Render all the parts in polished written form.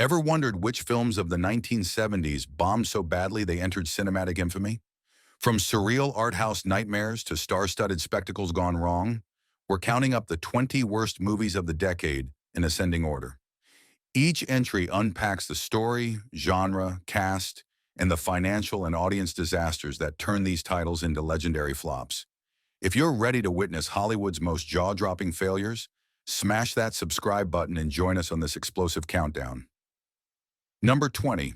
Ever wondered which films of the 1970s bombed so badly they entered cinematic infamy? From surreal art house nightmares to star-studded spectacles gone wrong, we're counting up the 20 worst movies of the decade in ascending order. Each entry unpacks the story, genre, cast, and the financial and audience disasters that turn these titles into legendary flops. If you're ready to witness Hollywood's most jaw-dropping failures, smash that subscribe button and join us on this explosive countdown. Number 20.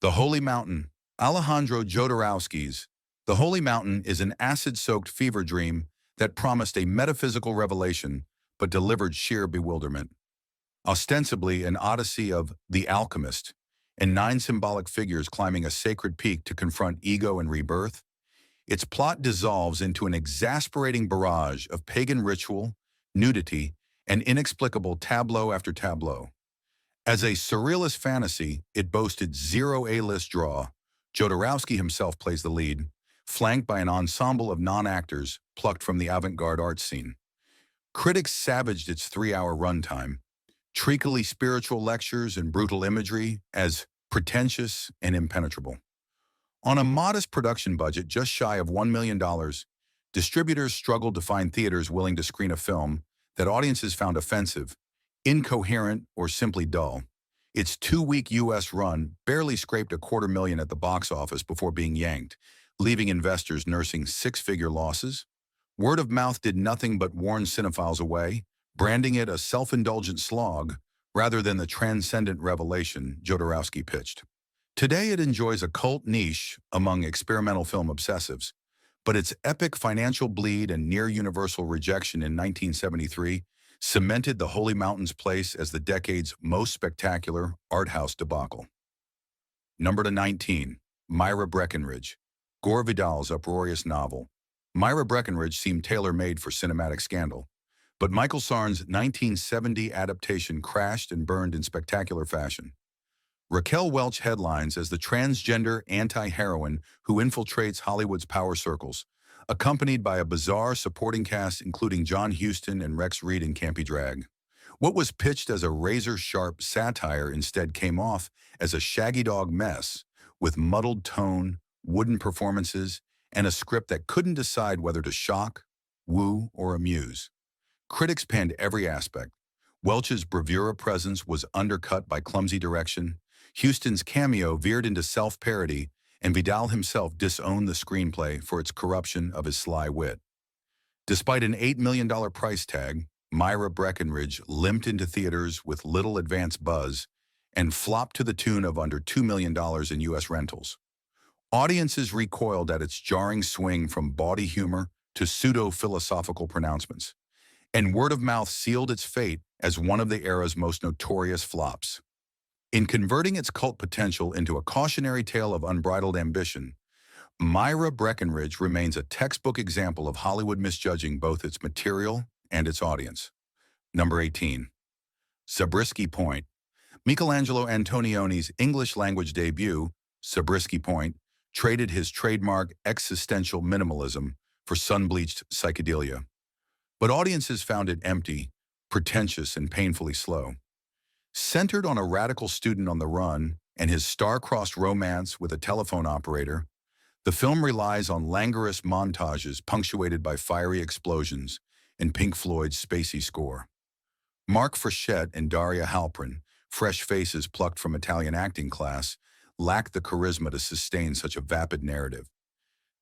The Holy Mountain. Alejandro Jodorowsky's The Holy Mountain is an acid-soaked fever dream that promised a metaphysical revelation but delivered sheer bewilderment. Ostensibly an odyssey of the alchemist and 9 symbolic figures climbing a sacred peak to confront ego and rebirth, its plot dissolves into an exasperating barrage of pagan ritual, nudity, and inexplicable tableau after tableau. As a surrealist fantasy, it boasted zero A-list draw. Jodorowsky himself plays the lead, flanked by an ensemble of non-actors plucked from the avant-garde art scene. Critics savaged its 3-hour runtime, treacly spiritual lectures and brutal imagery as pretentious and impenetrable. On a modest production budget just shy of $1 million, distributors struggled to find theaters willing to screen a film that audiences found offensive, incoherent, or simply dull. Its 2-week U.S. run barely scraped $250,000 at the box office before being yanked, leaving investors nursing 6-figure losses. Word of mouth did nothing but warn cinephiles away, branding it a self-indulgent slog rather than the transcendent revelation Jodorowsky pitched. Today it enjoys a cult niche among experimental film obsessives, but its epic financial bleed and near-universal rejection in 1973 cemented The Holy Mountain's place as the decade's most spectacular art house debacle. Number 19. Myra Breenidge. Gore Vidal's uproarious novel. Myra Breenidge seemed tailor-made for cinematic scandal, but Michael Sarne's 1970 adaptation crashed and burned in spectacular fashion. Raquel Welch headlines as the transgender anti-heroine who infiltrates Hollywood's power circles, accompanied by a bizarre supporting cast including John Huston and Rex Reed in campy drag. What was pitched as a razor-sharp satire instead came off as a shaggy dog mess, with muddled tone, wooden performances, and a script that couldn't decide whether to shock, woo, or amuse. Critics panned every aspect. Welch's bravura presence was undercut by clumsy direction, Huston's cameo veered into self-parody, and Vidal himself disowned the screenplay for its corruption of his sly wit. Despite an $8 million price tag, Myra Breenidge limped into theaters with little advance buzz and flopped to the tune of under $2 million in U.S. rentals. Audiences recoiled at its jarring swing from bawdy humor to pseudo-philosophical pronouncements, and word of mouth sealed its fate as one of the era's most notorious flops. In converting its cult potential into a cautionary tale of unbridled ambition, Myra Breenidge remains a textbook example of Hollywood misjudging both its material and its audience. Number 18. Sabriski Point. Michelangelo Antonioni's English-language debut, Sabriski Point, traded his trademark existential minimalism for sun-bleached psychedelia. But audiences found it empty, pretentious, and painfully slow. Centered on a radical student on the run and his star-crossed romance with a telephone operator, the film relies on languorous montages punctuated by fiery explosions and Pink Floyd's spacey score. Mark Frechette and Daria Halprin, fresh faces plucked from Italian acting class, lacked the charisma to sustain such a vapid narrative.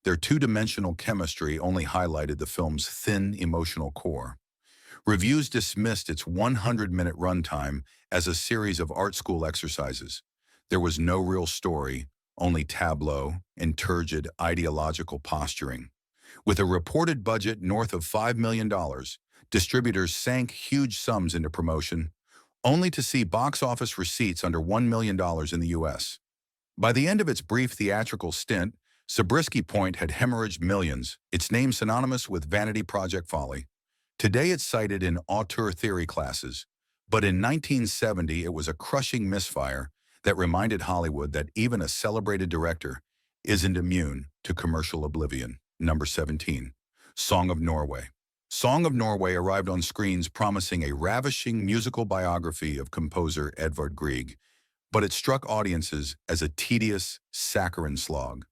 Their two-dimensional chemistry only highlighted the film's thin emotional core. Reviews dismissed its 100-minute runtime as a series of art school exercises. There was no real story, only tableau and turgid ideological posturing. With a reported budget north of $5 million, distributors sank huge sums into promotion, only to see box office receipts under $1 million in the U.S. By the end of its brief theatrical stint, Sabriski Point had hemorrhaged millions, its name synonymous with vanity project folly. Today it's cited in auteur theory classes, but in 1970 it was a crushing misfire that reminded Hollywood that even a celebrated director isn't immune to commercial oblivion. Number 17. Song of Norway. Song of Norway arrived on screens promising a ravishing musical biography of composer Edvard Grieg, but it struck audiences as a tedious, saccharine slog.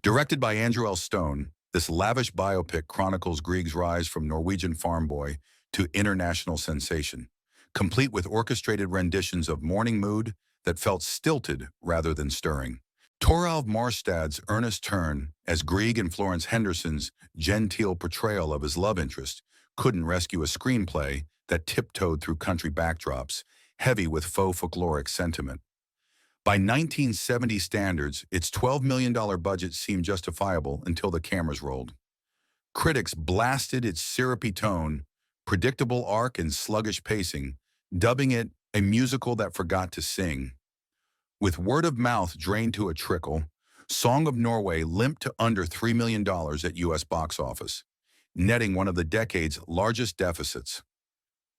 Directed by Andrew L. Stone, this lavish biopic chronicles Grieg's rise from Norwegian farm boy to international sensation, complete with orchestrated renditions of morning mood that felt stilted rather than stirring. Toralv Marstad's earnest turn as Grieg and Florence Henderson's genteel portrayal of his love interest couldn't rescue a screenplay that tiptoed through country backdrops, heavy with faux folkloric sentiment. By 1970 standards, its $12 million budget seemed justifiable until the cameras rolled. Critics blasted its syrupy tone, predictable arc, and sluggish pacing, dubbing it a musical that forgot to sing. With word of mouth drained to a trickle, Song of Norway limped to under $3 million at U.S. box office, netting one of the decade's largest deficits.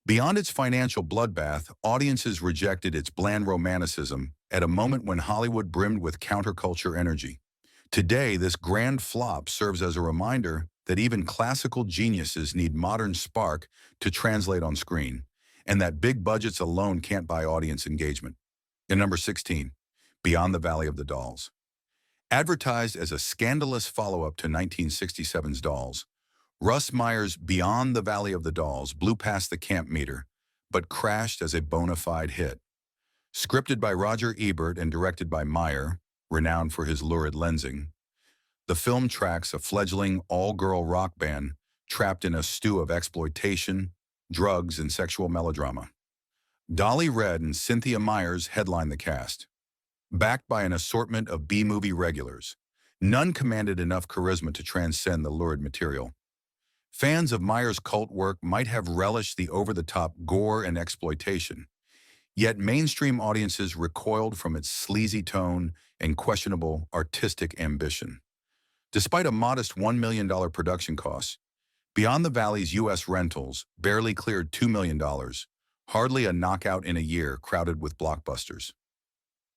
Beyond its financial bloodbath, audiences rejected its bland romanticism at a moment when Hollywood brimmed with counterculture energy. Today, this grand flop serves as a reminder that even classical geniuses need modern spark to translate on screen, and that big budgets alone can't buy audience engagement. And number 16, Beyond the Valley of the Dolls. Advertised as a scandalous follow-up to 1967's Dolls, Russ Meyer's Beyond the Valley of the Dolls blew past the camp meter, but crashed as a bona fide hit. Scripted by Roger Ebert and directed by Meyer, renowned for his lurid lensing, the film tracks a fledgling all-girl rock band trapped in a stew of exploitation, drugs, and sexual melodrama. Dolly Redd and Cynthia Myers headline the cast. Backed by an assortment of B-movie regulars, none commanded enough charisma to transcend the lurid material. Fans of Meyer's cult work might have relished the over-the-top gore and exploitation, yet mainstream audiences recoiled from its sleazy tone and questionable artistic ambition. Despite a modest $1 million production cost, Beyond the Valley's U.S. rentals barely cleared $2 million, hardly a knockout in a year crowded with blockbusters.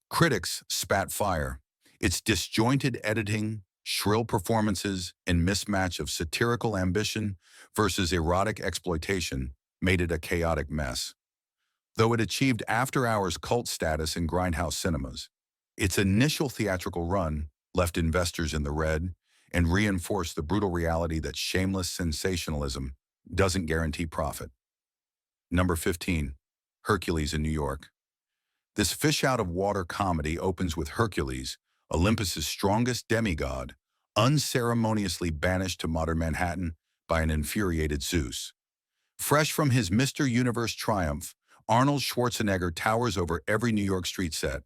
Critics spat fire. Its disjointed editing, shrill performances, and mismatch of satirical ambition versus erotic exploitation made it a chaotic mess. Though it achieved after-hours cult status in grindhouse cinemas, its initial theatrical run left investors in the red and reinforced the brutal reality that shameless sensationalism doesn't guarantee profit. Number 15, Hercules in New York. This fish-out-of-water comedy opens with Hercules, Olympus's strongest demigod, unceremoniously banished to modern Manhattan by an infuriated Zeus. Fresh from his Mr. Universe triumph, Arnold Schwarzenegger towers over every New York street set,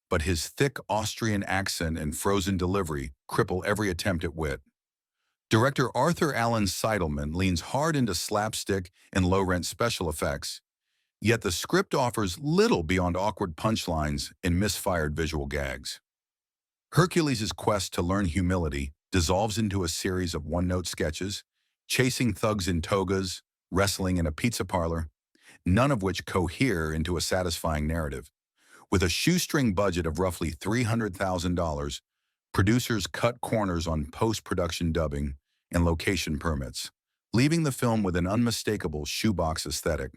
but his thick Austrian accent and frozen delivery cripple every attempt at wit. Director Arthur Allen Seidelman leans hard into slapstick and low-rent special effects, yet the script offers little beyond awkward punchlines and misfired visual gags. Hercules' quest to learn humility dissolves into a series of one-note sketches, chasing thugs in togas, wrestling in a pizza parlor, none of which cohere into a satisfying narrative. With a shoestring budget of roughly $300,000, producers cut corners on post-production dubbing and location permits, leaving the film with an unmistakable shoebox aesthetic.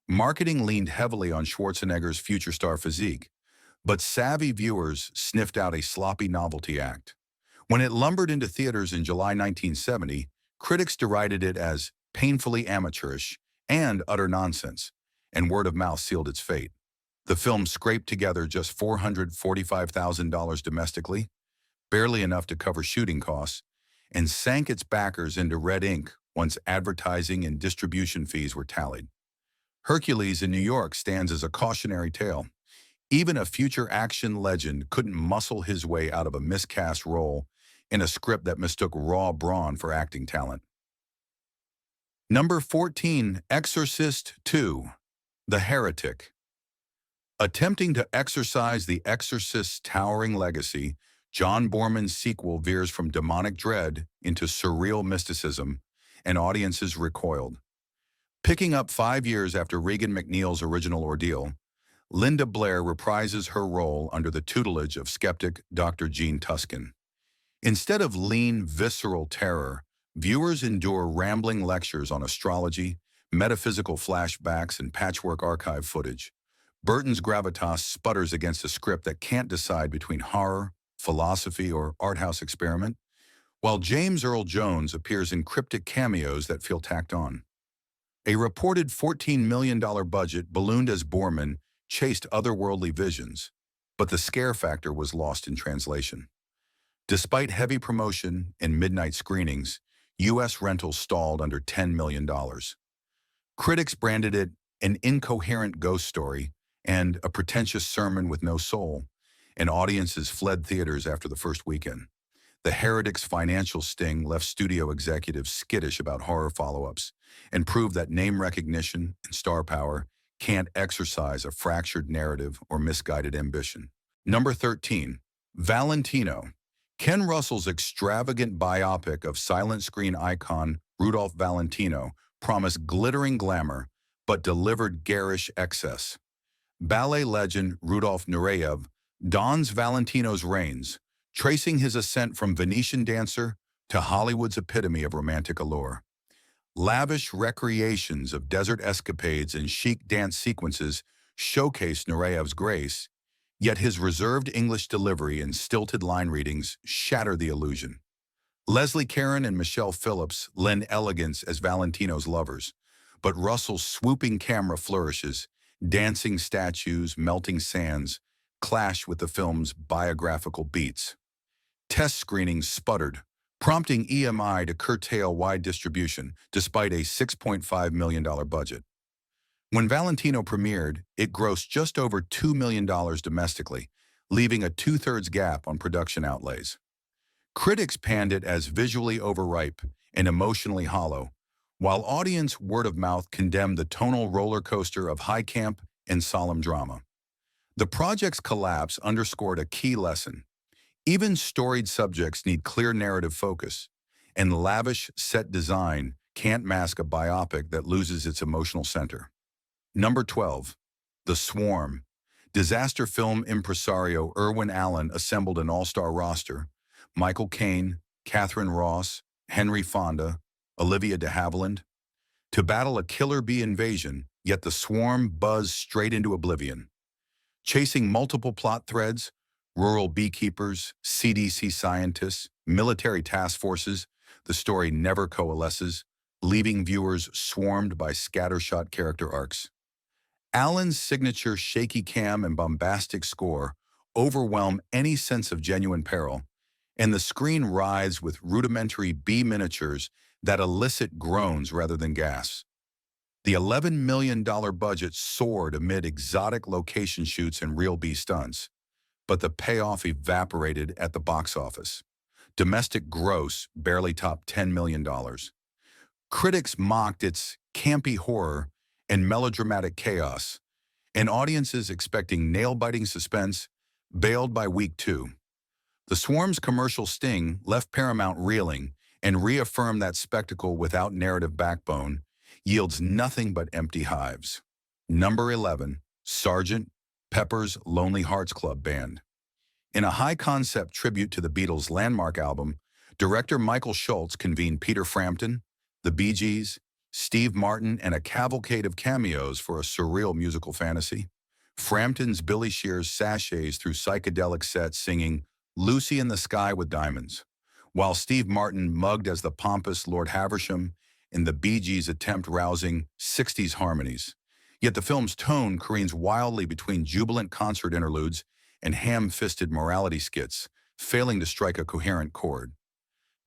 Marketing leaned heavily on Schwarzenegger's future star physique, but savvy viewers sniffed out a sloppy novelty act. When it lumbered into theaters in July 1970, critics derided it as painfully amateurish and utter nonsense, and word of mouth sealed its fate. The film scraped together just $445,000 domestically, barely enough to cover shooting costs, and sank its backers into red ink once advertising and distribution fees were tallied. Hercules in New York stands as a cautionary tale. Even a future action legend couldn't muscle his way out of a miscast role in a script that mistook raw brawn for acting talent. Number 14, Exorcist II, The Heretic. Attempting to exorcise the Exorcist's towering legacy, John Borman's sequel veers from demonic dread into surreal mysticism, and audiences recoiled. Picking up 5 years after Regan McNeil's original ordeal, Linda Blair reprises her role under the tutelage of skeptic Dr. Gene Tuskin. Instead of lean, visceral terror, Viewers endure rambling lectures on astrology, metaphysical flashbacks, and patchwork archive footage. Burton's gravitas sputters against a script that can't decide between horror, philosophy, or art house experiment, while James Earl Jones appears in cryptic cameos that feel tacked on. A reported $14 million budget ballooned as Borman chased otherworldly visions, but the scare factor was lost in translation. Despite heavy promotion and midnight screenings, U.S. rentals stalled under $10 million. Critics branded it an incoherent ghost story and a pretentious sermon with no soul, and audiences fled theaters after the first weekend. The Heretic's financial sting left studio executives skittish about horror follow-ups and proved that name recognition and star power can't exercise a fractured narrative or misguided ambition. Number 13, Valentino. Ken Russell's extravagant biopic of silent screen icon Rudolph Valentino promised glittering glamour but delivered garish excess. Ballet legend Rudolf Nureyev dons Valentino's reins, tracing his ascent from Venetian dancer to Hollywood's epitome of romantic allure. Lavish recreations of desert escapades and chic dance sequences showcase Nureyev's grace, yet his reserved English delivery and stilted line readings shatter the illusion. Leslie Caron and Michelle Phillips lend elegance as Valentino's lovers, but Russell's swooping camera flourishes, dancing statues, melting sands, clash with the film's biographical beats. Test screenings sputtered, prompting EMI to curtail wide distribution despite a $6.5 million budget. When Valentino premiered, it grossed just over $2 million domestically, leaving a two-thirds gap on production outlays. Critics panned it as visually overripe and emotionally hollow, while audience word-of-mouth condemned the tonal roller coaster of high camp and solemn drama. The project's collapse underscored a key lesson. Even storied subjects need clear narrative focus, and lavish set design can't mask a biopic that loses its emotional center. Number 12, The Swarm. Disaster film impresario Irwin Allen assembled an all-star roster: Michael Caine, Catherine Ross, Henry Fonda, Olivia de Havilland, to battle a killer bee invasion, yet the swarm buzzed straight into oblivion. Chasing multiple plot threads, rural beekeepers, CDC scientists, military task forces, the story never coalesces, leaving viewers swarmed by scattershot character arcs. Allen's signature shaky cam and bombastic score overwhelm any sense of genuine peril, and the screen writhes with rudimentary bee miniatures that elicit groans rather than gasps. The $11 million budget soared amid exotic location shoots and real bee stunts, but the payoff evaporated at the box office. Domestic gross barely topped $10 million. Critics mocked its campy horror and melodramatic chaos, and audiences expecting nail-biting suspense bailed by week 2. The Swarm's commercial sting left Paramount reeling and reaffirmed that spectacle without narrative backbone yields nothing but empty hives. Number 11, Sgt. Pepper's Lonely Hearts Club Band. In a high-concept tribute to the Beatles' landmark album, director Michael Schultz convened Peter Frampton, the Bee Gees, Steve Martin, and a cavalcade of cameos for a surreal musical fantasy. Frampton's Billy Shears sashays through psychedelic sets singing "Lucy in the Sky with Diamonds," while Steve Martin mugged as the pompous Lord Haversham in the Bee Gees' attempt rousing 60s harmonies. Yet the film's tone careens wildly between jubilant concert interludes and ham-fisted morality skits, failing to strike a coherent chord.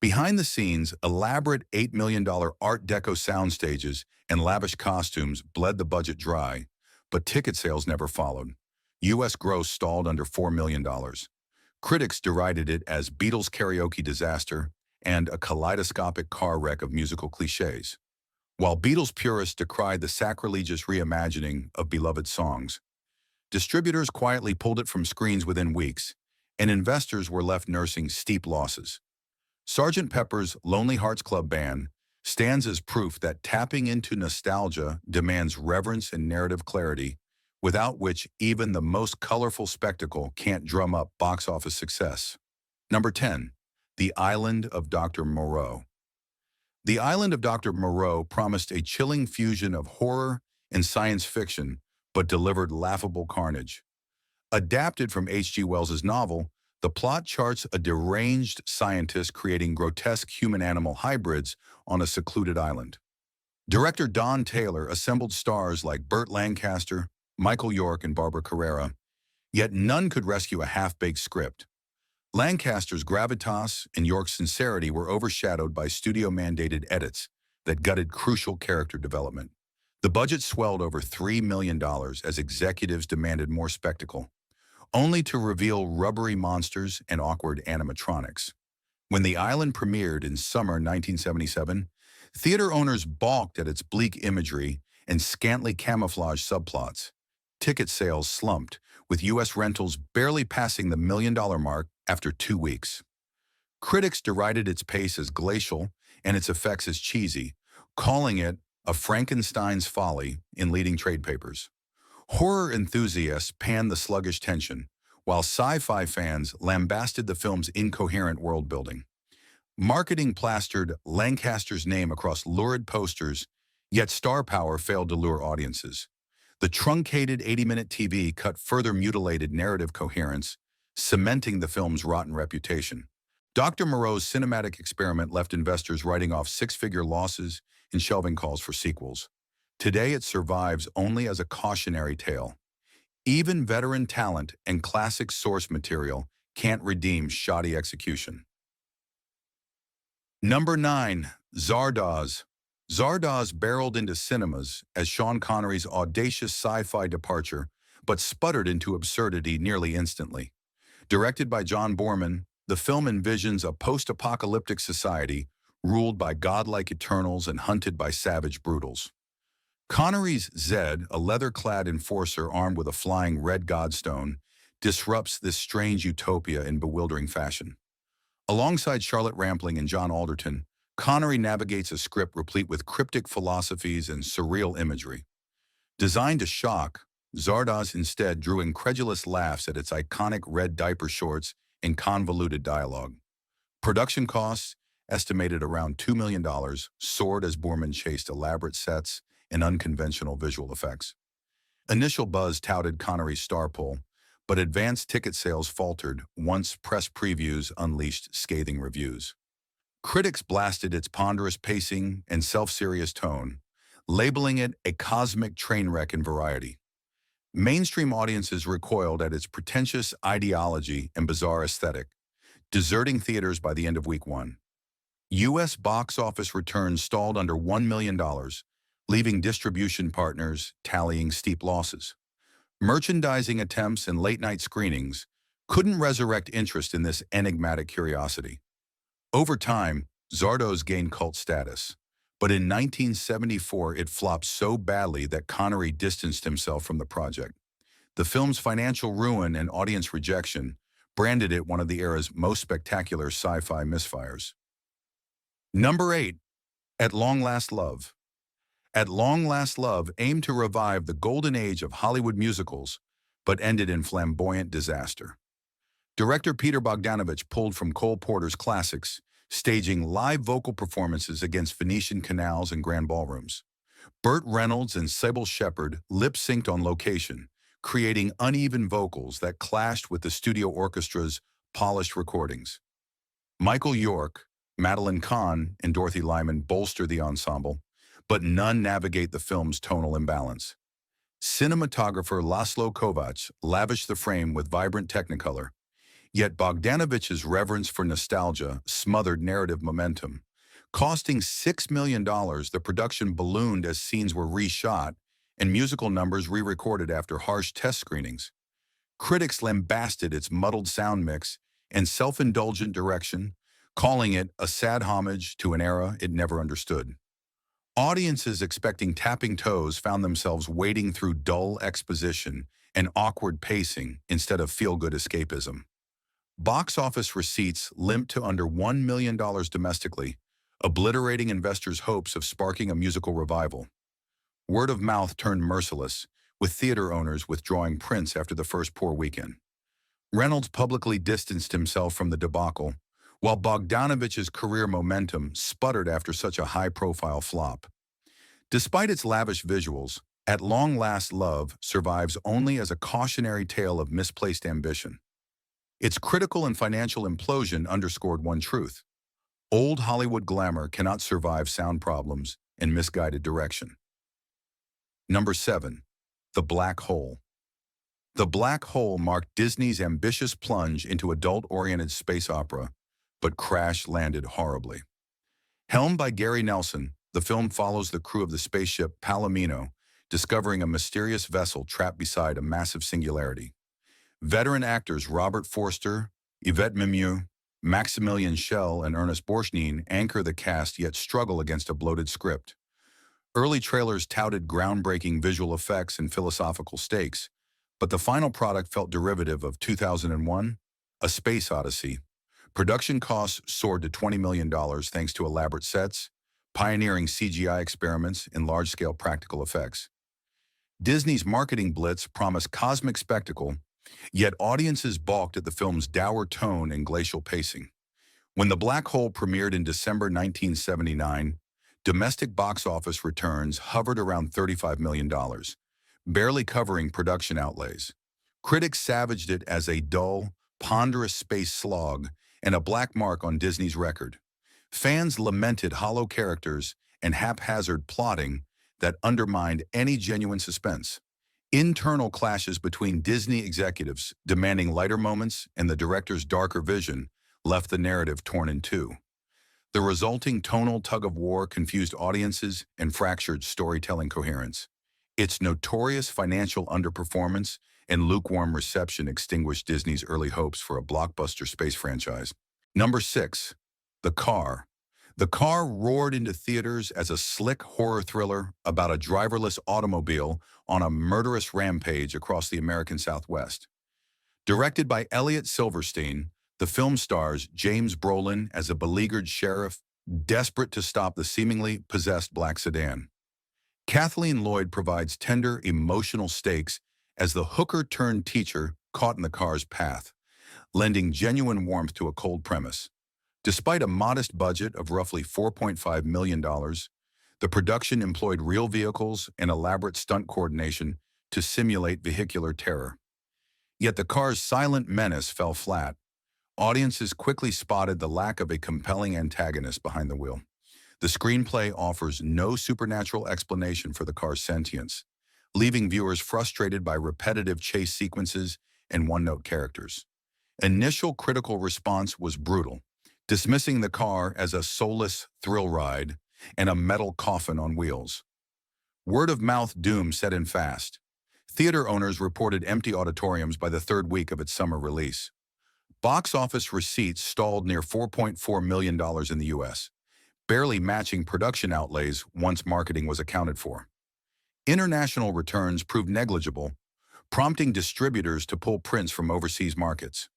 Behind the scenes, elaborate $8 million Art Deco sound stages and lavish costumes bled the budget dry, but ticket sales never followed. U.S. gross stalled under $4 million. Critics derided it as Beatles karaoke disaster and a kaleidoscopic car wreck of musical cliches. While Beatles purists decried the sacrilegious reimagining of beloved songs, distributors quietly pulled it from screens within weeks, and investors were left nursing steep losses. Sgt. Pepper's Lonely Hearts Club Band stands as proof that tapping into nostalgia demands reverence and narrative clarity, without which even the most colorful spectacle can't drum up box office success. Number 10, The Island of Dr. Maro. The Island of Dr. Maro promised a chilling fusion of horror and science fiction, but delivered laughable carnage. Adapted from H.G. Wells's novel, the plot charts a deranged scientist creating grotesque human-animal hybrids on a secluded island. Director Don Taylor assembled stars like Burt Lancaster, Michael York, and Barbara Carrera, yet none could rescue a half-baked script. Lancaster's gravitas and York's sincerity were overshadowed by studio-mandated edits that gutted crucial character development. The budget swelled over $3 million as executives demanded more spectacle, only to reveal rubbery monsters and awkward animatronics. When The Island premiered in summer 1977, theater owners balked at its bleak imagery and scantily camouflaged subplots. Ticket sales slumped, with U.S. rentals barely passing the $1 million mark after 2 weeks. Critics derided its pace as glacial and its effects as cheesy, calling it a Frankenstein's folly in leading trade papers. Horror enthusiasts panned the sluggish tension, while sci-fi fans lambasted the film's incoherent world-building. Marketing plastered Lancaster's name across lurid posters, yet star power failed to lure audiences. The truncated 80-minute TV cut further mutilated narrative coherence, cementing the film's rotten reputation. Dr. Moreau's cinematic experiment left investors writing off six-figure losses and shelving calls for sequels. Today it survives only as a cautionary tale. Even veteran talent and classic source material can't redeem shoddy execution. Number 9. Zardas. Zardas barreled into cinemas as Sean Connery's audacious sci-fi departure, but sputtered into absurdity nearly instantly. Directed by John Boorman, the film envisions a post-apocalyptic society ruled by godlike Eternals and hunted by savage brutals. Connery's Zed, a leather-clad enforcer armed with a flying red godstone, disrupts this strange utopia in bewildering fashion. Alongside Charlotte Rampling and John Alderton, Connery navigates a script replete with cryptic philosophies and surreal imagery. Designed to shock, Zardas instead drew incredulous laughs at its iconic red diaper shorts and convoluted dialogue. Production costs, estimated around $2 million, soared as Boorman chased elaborate sets and unconventional visual effects. Initial buzz touted Connery's star pull, but advanced ticket sales faltered once press previews unleashed scathing reviews. Critics blasted its ponderous pacing and self-serious tone, labeling it a cosmic train wreck in variety. Mainstream audiences recoiled at its pretentious ideology and bizarre aesthetic, deserting theaters by the end of week 1. U.S. box office returns stalled under $1 million, leaving distribution partners tallying steep losses. Merchandising attempts and late-night screenings couldn't resurrect interest in this enigmatic curiosity. Over time, Zardos gained cult status, but in 1974 it flopped so badly that Connery distanced himself from the project. The film's financial ruin and audience rejection branded it one of the era's most spectacular sci-fi misfires. Number 8. At Long Last Love. At Long Last Love aimed to revive the golden age of Hollywood musicals, but ended in flamboyant disaster. Director Peter Bogdanovich pulled from Cole Porter's classics, staging live vocal performances against Venetian canals and grand ballrooms. Burt Reynolds and Sybil Shepherd lip-synced on location, creating uneven vocals that clashed with the studio orchestra's polished recordings. Michael York, Madeline Kahn, and Dorothy Lyman bolster the ensemble, but none navigate the film's tonal imbalance. Cinematographer Laszlo Kovacs lavished the frame with vibrant technicolor, yet Bogdanovich's reverence for nostalgia smothered narrative momentum. Costing $6 million, the production ballooned as scenes were reshot and musical numbers re-recorded after harsh test screenings. Critics lambasted its muddled sound mix and self-indulgent direction, calling it a sad homage to an era it never understood. Audiences expecting tapping toes found themselves wading through dull exposition and awkward pacing instead of feel-good escapism. Box office receipts limped to under $1 million domestically, obliterating investors' hopes of sparking a musical revival. Word of mouth turned merciless, with theater owners withdrawing prints after the first poor weekend. Reynolds publicly distanced himself from the debacle, while Bogdanovich's career momentum sputtered after such a high-profile flop. Despite its lavish visuals, At Long Last Love survives only as a cautionary tale of misplaced ambition. Its critical and financial implosion underscored one truth: old Hollywood glamour cannot survive sound problems and misguided direction. Number 7. The Black Hole. The Black Hole marked Disney's ambitious plunge into adult-oriented space opera, but crash-landed horribly. Helmed by Gary Nelson, the film follows the crew of the spaceship Palomino, discovering a mysterious vessel trapped beside a massive singularity. Veteran actors Robert Forster, Yvette Mimieux, Maximilian Schell, and Ernest Borgnine anchor the cast yet struggle against a bloated script. Early trailers touted groundbreaking visual effects and philosophical stakes, but the final product felt derivative of 2001, A Space Odyssey. Production costs soared to $20 million thanks to elaborate sets, pioneering CGI experiments, and large-scale practical effects. Disney's marketing blitz promised cosmic spectacle, yet audiences balked at the film's dour tone and glacial pacing. When The Black Hole premiered in December 1979, domestic box office returns hovered around $35 million, barely covering production outlays. Critics savaged it as a dull, ponderous space slog and a black mark on Disney's record. Fans lamented hollow characters and haphazard plotting that undermined any genuine suspense. Internal clashes between Disney executives demanding lighter moments and the director's darker vision left the narrative torn in two. The resulting tonal tug-of-war confused audiences and fractured storytelling coherence. Its notorious financial underperformance and lukewarm reception extinguished Disney's early hopes for a blockbuster space franchise. Number 6. The Car. The Car roared into theaters as a slick horror thriller about a driverless automobile on a murderous rampage across the American Southwest. Directed by Elliot Silverstein, the film stars James Brolin as a beleaguered sheriff desperate to stop the seemingly possessed black sedan. Kathleen Lloyd provides tender, emotional stakes as the hooker-turned-teacher caught in the car's path, lending genuine warmth to a cold premise. Despite a modest budget of roughly $4.5 million, the production employed real vehicles and elaborate stunt coordination to simulate vehicular terror. Yet the car's silent menace fell flat. Audiences quickly spotted the lack of a compelling antagonist behind the wheel. The screenplay offers no supernatural explanation for the car's sentience, leaving viewers frustrated by repetitive chase sequences and one-note characters. Initial critical response was brutal, dismissing the car as a soulless thrill ride and a metal coffin on wheels. Word-of-mouth doom set in fast. Theater owners reported empty auditoriums by the third week of its summer release. Box office receipts stalled near $4.4 million in the U.S., barely matching production outlays once marketing was accounted for. International returns proved negligible, prompting distributors to pull prints from overseas markets.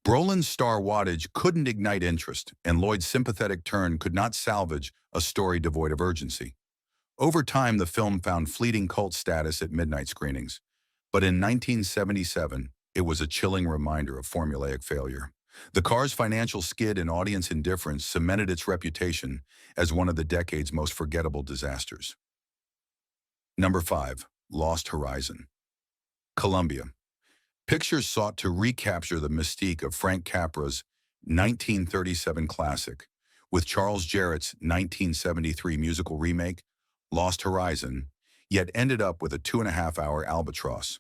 Brolin's star wattage couldn't ignite interest, and Lloyd's sympathetic turn could not salvage a story devoid of urgency. Over time, the film found fleeting cult status at midnight screenings, but in 1977, it was a chilling reminder of formulaic failure. The Car's financial skid and audience indifference cemented its reputation as one of the decade's most forgettable disasters. Number 5. Lost Horizon. Columbia. Pictures sought to recapture the mystique of Frank Capra's 1937 classic, with Charles Jarrett's 1973 musical remake, Lost Horizon, yet ended up with a 2.5-hour albatross.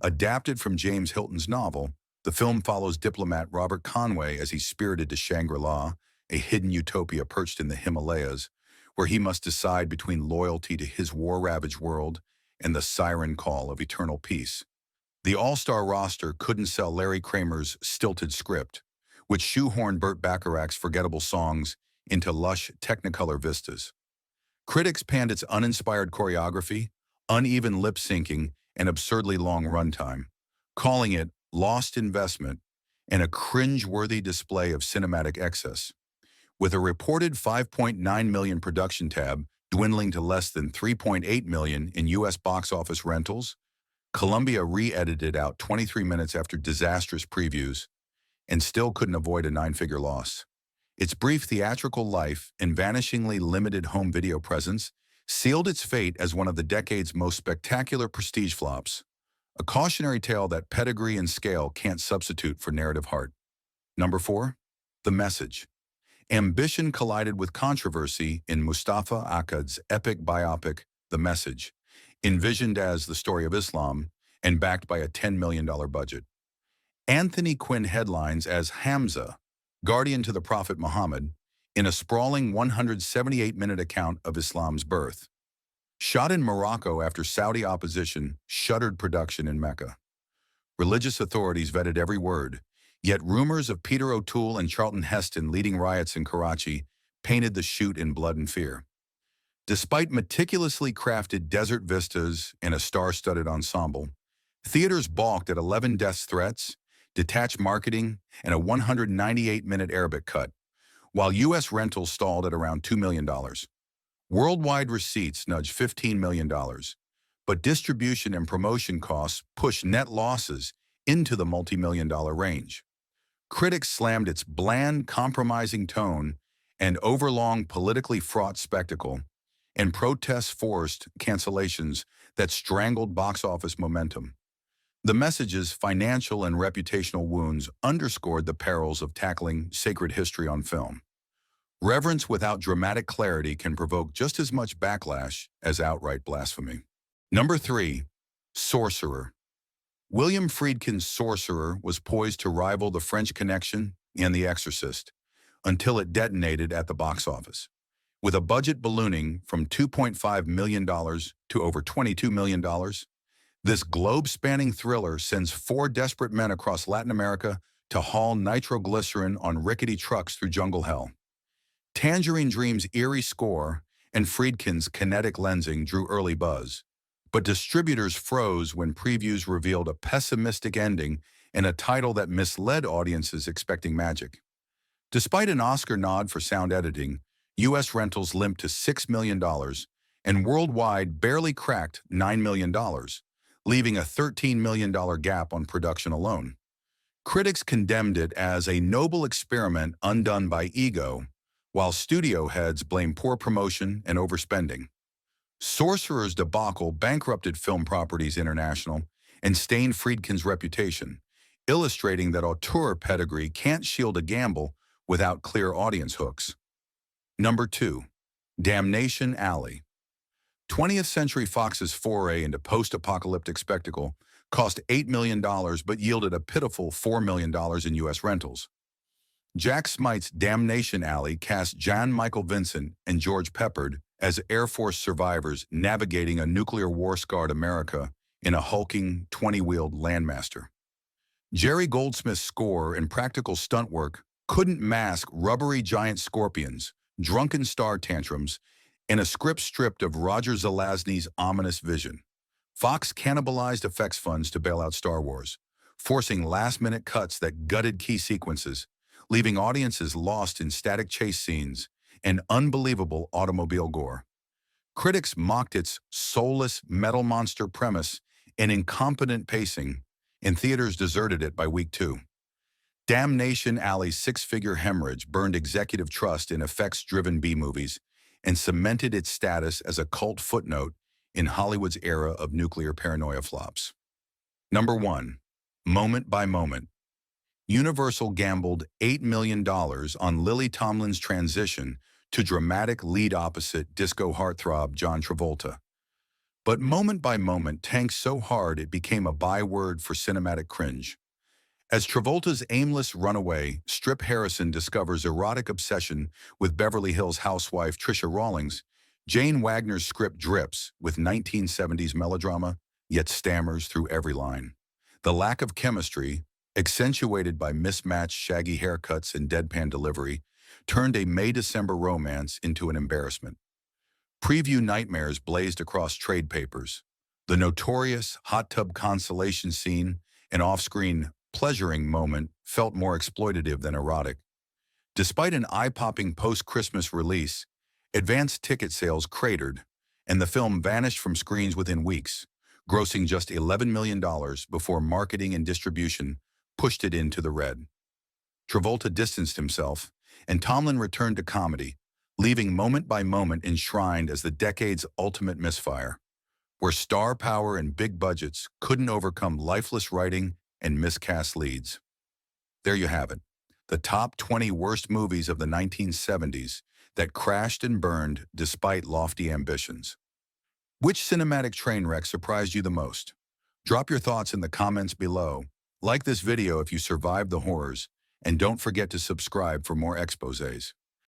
Adapted from James Hilton's novel, the film follows diplomat Robert Conway as he's spirited to Shangri-La, a hidden utopia perched in the Himalayas, where he must decide between loyalty to his war-ravaged world and the siren call of eternal peace. The all-star roster couldn't sell Larry Kramer's stilted script, which shoehorned Burt Bacharach's forgettable songs into lush Technicolor vistas. Critics panned its uninspired choreography, uneven lip-syncing, and absurdly long runtime, calling it lost investment and a cringe-worthy display of cinematic excess. With a reported $5.9 million production tab dwindling to less than $3.8 million in U.S. box office rentals, Columbia re-edited out 23 minutes after disastrous previews and still couldn't avoid a 9-figure loss. Its brief theatrical life and vanishingly limited home video presence sealed its fate as one of the decade's most spectacular prestige flops, a cautionary tale that pedigree and scale can't substitute for narrative heart. Number 4. The Message. Ambition collided with controversy in Mustafa Akkad's epic biopic, The Message, envisioned as the story of Islam and backed by a $10 million budget. Anthony Quinn headlines as Hamza, guardian to the Prophet Muhammad, in a sprawling 178-minute account of Islam's birth. Shot in Morocco after Saudi opposition shuttered production in Mecca. Religious authorities vetted every word, yet rumors of Peter O'Toole and Charlton Heston leading riots in Karachi painted the shoot in blood and fear. Despite meticulously crafted desert vistas and a star-studded ensemble, theaters balked at 11 death threats, detached marketing, and a 198-minute Arabic cut, while U.S. rentals stalled at around $2 million. Worldwide receipts nudged $15 million, but distribution and promotion costs pushed net losses into the multi-million-dollar range. Critics slammed its bland, compromising tone and overlong, politically fraught spectacle, and protests forced cancellations that strangled box office momentum. The Message's financial and reputational wounds underscored the perils of tackling sacred history on film. Reverence without dramatic clarity can provoke just as much backlash as outright blasphemy. Number 3. Sorcerer. William Friedkin's Sorcerer was poised to rival The French Connection and The Exorcist until it detonated at the box office. With a budget ballooning from $2.5 million to over $22 million, this globe-spanning thriller sends 4 desperate men across Latin America to haul nitroglycerin on rickety trucks through jungle hell. Tangerine Dream's eerie score and Friedkin's kinetic lensing drew early buzz, but distributors froze when previews revealed a pessimistic ending and a title that misled audiences expecting magic. Despite an Oscar nod for sound editing, U.S. rentals limped to $6 million and worldwide barely cracked $9 million, leaving a $13 million gap on production alone. Critics condemned it as a noble experiment undone by ego, while studio heads blamed poor promotion and overspending. Sorcerer's debacle bankrupted Film Properties International and stained Friedkin's reputation, illustrating that auteur pedigree can't shield a gamble without clear audience hooks. Number 2. Damnation Alley. 20th Century Fox's foray into post-apocalyptic spectacle cost $8 million but yielded a pitiful $4 million in U.S. rentals. Jack Smite's Damnation Alley cast Jan Michael Vincent and George Peppard as Air Force survivors navigating a nuclear war-scarred America in a hulking, 20-wheeled Landmaster. Jerry Goldsmith's score and practical stunt work couldn't mask rubbery giant scorpions, drunken star tantrums, and a script stripped of Roger Zelazny's ominous vision. Fox cannibalized effects funds to bail out Star Wars, forcing last-minute cuts that gutted key sequences, leaving audiences lost in static chase scenes and unbelievable automobile gore. Critics mocked its soulless metal monster premise and incompetent pacing, and theaters deserted it by week 2. Damnation Alley's 6-figure hemorrhage burned executive trust in effects-driven B-movies and cemented its status as a cult footnote in Hollywood's era of nuclear paranoia flops. Number 1. Moment by Moment. Universal gambled $8 million on Lily Tomlin's transition to dramatic lead opposite disco heartthrob John Travolta. But Moment by Moment tanked so hard it became a byword for cinematic cringe. As Travolta's aimless runaway, Strip Harrison discovers erotic obsession with Beverly Hills housewife Trisha Rawlings, Jane Wagner's script drips with 1970s melodrama, yet stammers through every line. The lack of chemistry, accentuated by mismatched shaggy haircuts and deadpan delivery, turned a May-December romance into an embarrassment. Preview nightmares blazed across trade papers. The notorious hot tub consolation scene and off-screen pleasuring moment felt more exploitative than erotic. Despite an eye-popping post-Christmas release, advanced ticket sales cratered, and the film vanished from screens within weeks, grossing just $11 million before marketing and distribution pushed it into the red. Travolta distanced himself, and Tomlin returned to comedy, leaving Moment by Moment enshrined as the decade's ultimate misfire, where star power and big budgets couldn't overcome lifeless writing and miscast leads. There you have it, the top 20 worst movies of the 1970s that crashed and burned despite lofty ambitions. Which cinematic train wreck surprised you the most? Drop your thoughts in the comments below. Like this video if you survived the horrors, and don't forget to subscribe for more exposés.